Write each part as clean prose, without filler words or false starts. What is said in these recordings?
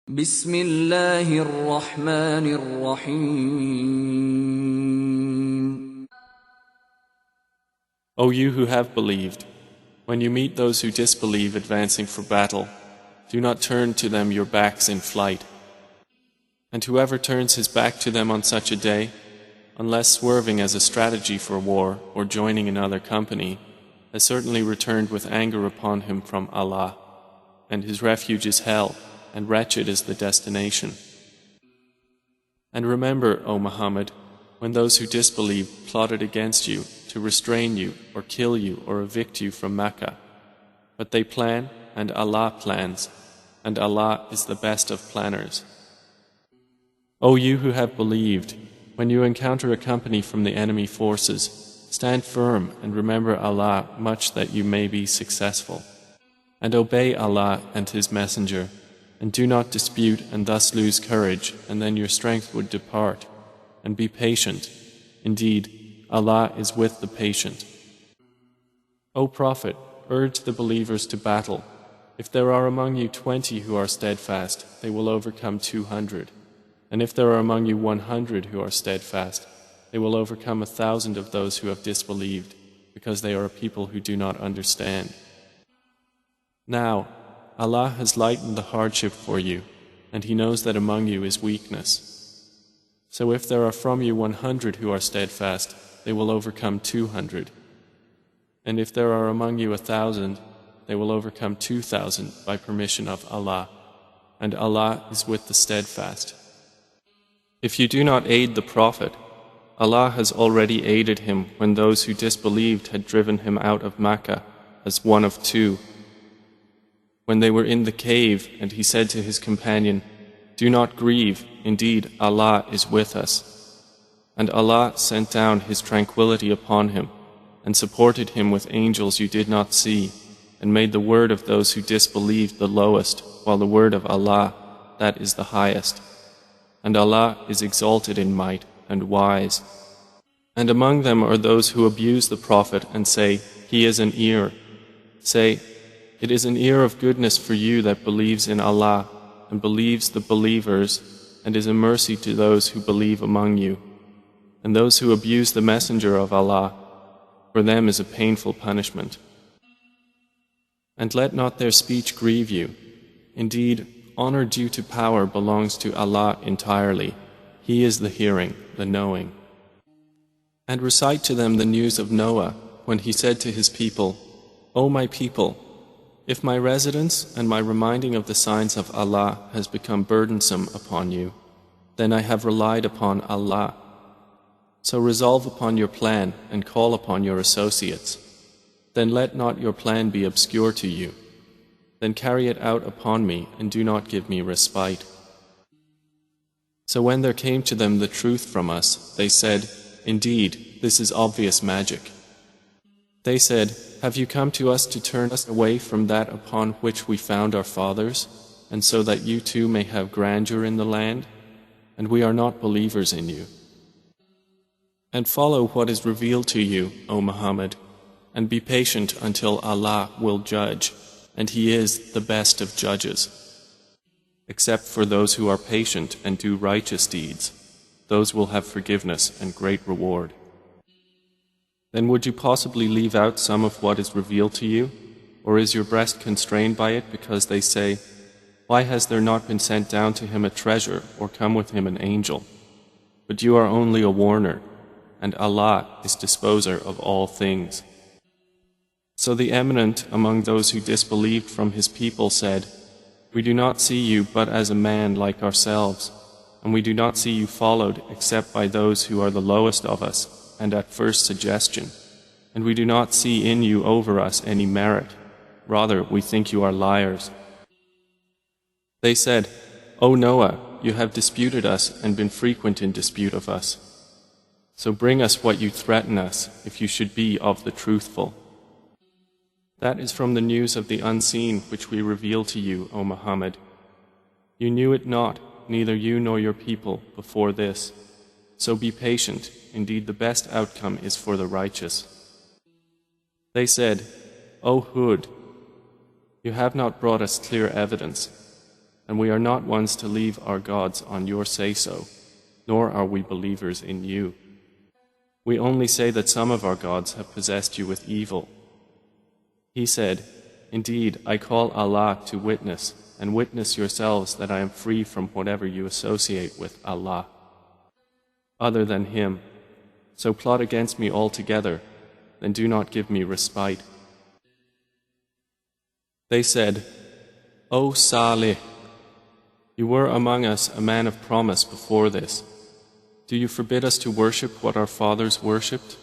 بسم الله الرحمن الرحيم. O you who have believed, when you meet those who disbelieve advancing for battle, do not turn to them your backs in flight. And whoever turns his back to them on such a day, unless swerving as a strategy for war or joining another company, has certainly returned with anger upon him from Allah, and his refuge is hell, and wretched is the destination. And remember, O Muhammad, when those who disbelieve plotted against you to restrain you or kill you or evict you from Mecca. But they plan, and Allah plans, and Allah is the best of planners. O you who have believed, when you encounter a company from the enemy forces, stand firm and remember Allah much that you may be successful. And obey Allah and His Messenger, and do not dispute and thus lose courage, and then your strength would depart. And be patient. Indeed, Allah is with the patient. O Prophet, urge the believers to battle. If there are among you 20 who are steadfast, they will overcome 200. And if there are among you 100 who are steadfast, they will overcome 1,000 of those who have disbelieved, because they are a people who do not understand. Now, Allah has lightened the hardship for you, and He knows that among you is weakness. So if there are from you 100 who are steadfast, they will overcome 200. And if there are among you 1,000, they will overcome 2,000 by permission of Allah, and Allah is with the steadfast. If you do not aid the Prophet, Allah has already aided him when those who disbelieved had driven him out of Makkah as one of two. When they were in the cave, and he said to his companion, "Do not grieve, indeed Allah is with us." And Allah sent down His tranquility upon him, and supported him with angels you did not see, and made the word of those who disbelieved the lowest, while the word of Allah, that is the highest. And Allah is exalted in might and wise. And among them are those who abuse the Prophet and say, "He is an ear." Say, "It is an ear of goodness for you that believes in Allah and believes the believers, and is a mercy to those who believe among you. And those who abuse the Messenger of Allah, for them is a painful punishment. And let not their speech grieve you. Indeed, honor due to power belongs to Allah entirely. He is the hearing, the knowing." And recite to them the news of Noah, when he said to his people, "O my people, if my residence and my reminding of the signs of Allah has become burdensome upon you, then I have relied upon Allah. So resolve upon your plan and call upon your associates. Then let not your plan be obscure to you. Then carry it out upon me and do not give me respite." So when there came to them the truth from us, they said, "Indeed, this is obvious magic." They said, "Have you come to us to turn us away from that upon which we found our fathers, and so that you too may have grandeur in the land? And we are not believers in you. And follow what is revealed to you, O Muhammad, and be patient until Allah will judge, and He is the best of judges. Except for those who are patient and do righteous deeds, those will have forgiveness and great reward. Then would you possibly leave out some of what is revealed to you? Or is your breast constrained by it because they say, 'Why has there not been sent down to him a treasure or come with him an angel?' But you are only a warner, and Allah is disposer of all things." So the eminent among those who disbelieved from his people said, "We do not see you but as a man like ourselves, and we do not see you followed except by those who are the lowest of us, and at first suggestion, and we do not see in you over us any merit. Rather, we think you are liars." They said, "O Noah, you have disputed us and been frequent in dispute of us. So bring us what you threaten us, if you should be of the truthful." That is from the news of the unseen which we reveal to you, O Muhammad. You knew it not, neither you nor your people, before this. So be patient, indeed the best outcome is for the righteous. They said, "O Hud, you have not brought us clear evidence. and we are not ones to leave our gods on your say-so, nor are we believers in you. We only say that some of our gods have possessed you with evil." He said, "Indeed, I call Allah to witness, and witness yourselves that I am free from whatever you associate with Allah, other than Him. So plot against me altogether, then do not give me respite." They said, "O Salih, you were among us a man of promise before this. Do you forbid us to worship what our fathers worshipped?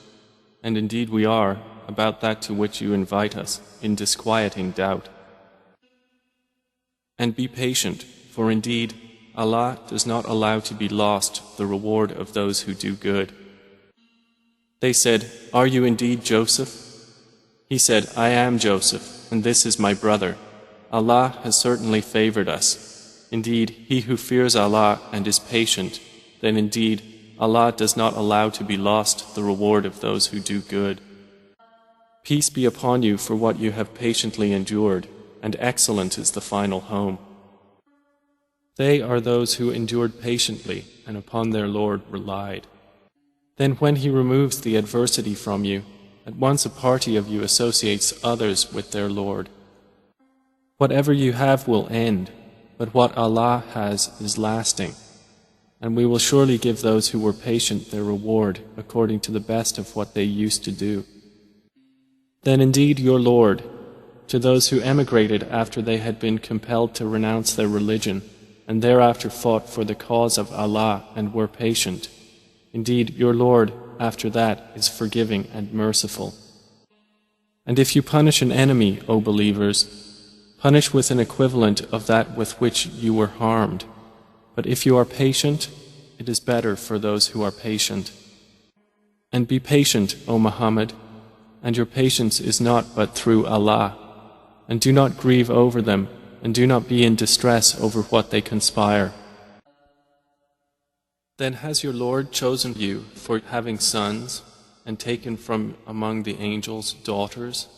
And indeed we are, about that to which you invite us, in disquieting doubt. And be patient, for indeed Allah does not allow to be lost the reward of those who do good." They said, "Are you indeed Joseph?" He said, "I am Joseph, and this is my brother. Allah has certainly favored us. Indeed, he who fears Allah and is patient, then indeed Allah does not allow to be lost the reward of those who do good. Peace be upon you for what you have patiently endured, and excellent is the final home." They are those who endured patiently and upon their Lord relied. Then when He removes the adversity from you, at once a party of you associates others with their Lord. Whatever you have will end, but what Allah has is lasting. And we will surely give those who were patient their reward according to the best of what they used to do. Then indeed your Lord, to those who emigrated after they had been compelled to renounce their religion, and thereafter fought for the cause of Allah and were patient, indeed your Lord after that is forgiving and merciful. And if you punish an enemy, O believers, punish with an equivalent of that with which you were harmed. But if you are patient, it is better for those who are patient. And be patient, O Muhammad, and your patience is not but through Allah. And do not grieve over them, and do not be in distress over what they conspire. Then has your Lord chosen you for having sons, and taken from among the angels daughters?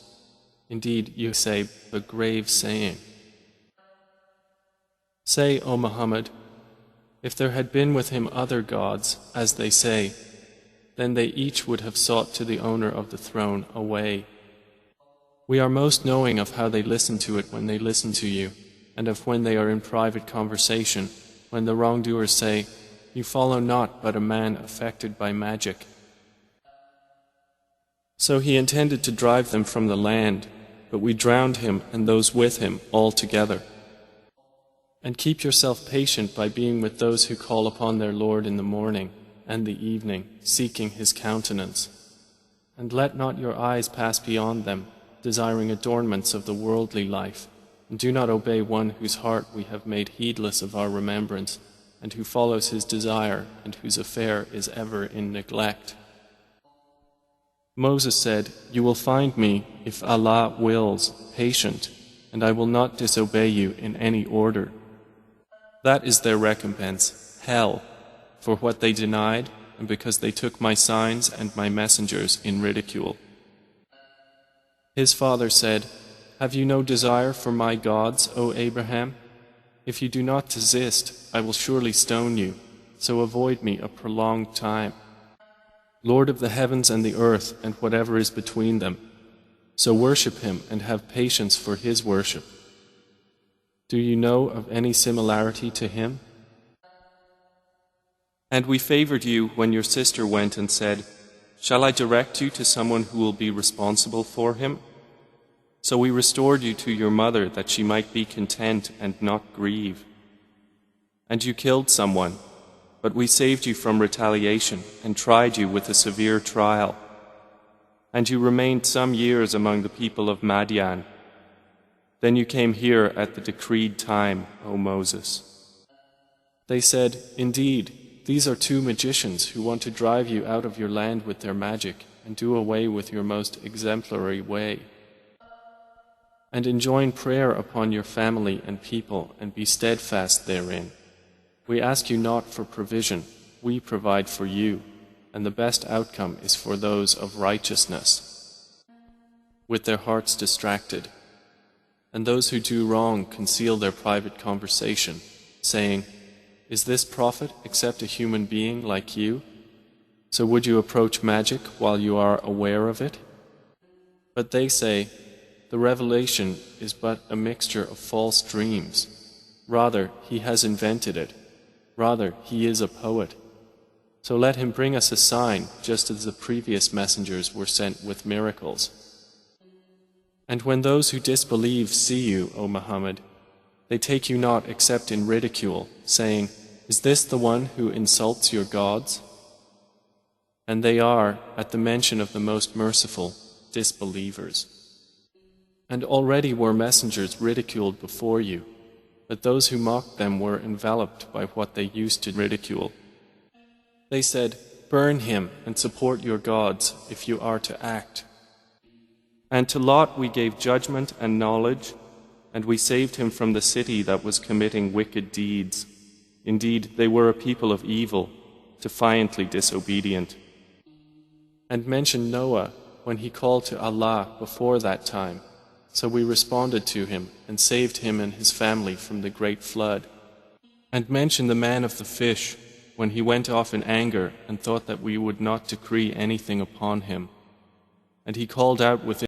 Indeed, you say a grave saying. Say, O Muhammad, if there had been with him other gods, as they say, then they each would have sought to the owner of the throne a way. We are most knowing of how they listen to it when they listen to you, and of when they are in private conversation, when the wrongdoers say, "You follow not but a man affected by magic." So he intended to drive them from the land, but we drowned him and those with him all together. And keep yourself patient by being with those who call upon their Lord in the morning and the evening, seeking His countenance. And let not your eyes pass beyond them, desiring adornments of the worldly life, and do not obey one whose heart we have made heedless of our remembrance, and who follows his desire, and whose affair is ever in neglect. Moses said, "You will find me, if Allah wills, patient, and I will not disobey you in any order." That is their recompense, hell, for what they denied, and because they took my signs and my messengers in ridicule. His father said, "Have you no desire for my gods, O Abraham? If you do not desist, I will surely stone you, so avoid me a prolonged time. Lord of the heavens and the earth and whatever is between them, so worship Him and have patience for His worship. Do you know of any similarity to Him? And we favored you when your sister went and said, 'Shall I direct you to someone who will be responsible for him?' So we restored you to your mother that she might be content and not grieve. And you killed someone, but we saved you from retaliation and tried you with a severe trial. And you remained some years among the people of Madian. Then you came here at the decreed time, O Moses." They said, "Indeed, these are two magicians who want to drive you out of your land with their magic and do away with your most exemplary way. And enjoin prayer upon your family and people and be steadfast therein. We ask you not for provision, we provide for you, and the best outcome is for those of righteousness." With their hearts distracted. And those who do wrong conceal their private conversation, saying, "Is this prophet except a human being like you? So would you approach magic while you are aware of it?" But they say, "The revelation is but a mixture of false dreams. Rather, he has invented it. Rather, he is a poet. So let him bring us a sign, just as the previous messengers were sent with miracles." And when those who disbelieve see you, O Muhammad, they take you not except in ridicule, saying, "Is this the one who insults your gods?" And they are, at the mention of the Most Merciful, disbelievers. And already were messengers ridiculed before you, but those who mocked them were enveloped by what they used to ridicule. They said, "Burn him and support your gods if you are to act." And to Lot we gave judgment and knowledge, and we saved him from the city that was committing wicked deeds. Indeed, they were a people of evil, defiantly disobedient. And mention Noah when he called to Allah before that time. So we responded to him and saved him and his family from the great flood. And mention the man of the fish when he went off in anger and thought that we would not decree anything upon him. And he called out within